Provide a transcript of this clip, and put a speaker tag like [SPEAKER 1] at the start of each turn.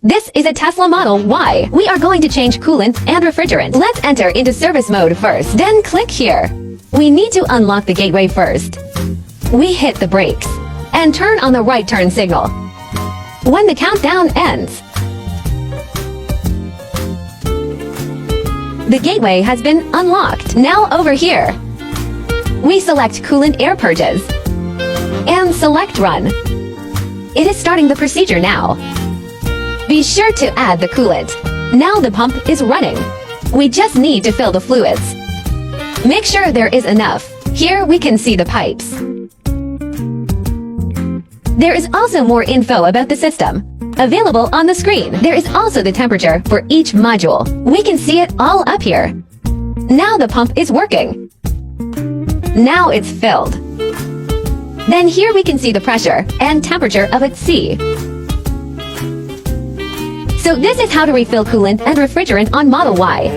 [SPEAKER 1] This is a Tesla Model Y. We are going to change coolant and refrigerant. Let's enter into service mode first, then click here. We need to unlock the gateway first. We hit the brakes and turn on the right turn signal. When the countdown ends, the gateway has been unlocked. Now over here, we select coolant air purges and select run. It is starting the procedure now. Be sure to add the coolant. Now the pump is running. We just need to fill the fluids. Make sure there is enough. Here we can see the pipes. There is also more info about the system available on the screen. There is also the temperature for each module. We can see it all up here. Now the pump is working. Now it's filled. Then here we can see the pressure and temperature of its sea. So this is how to refill coolant and refrigerant on Model Y.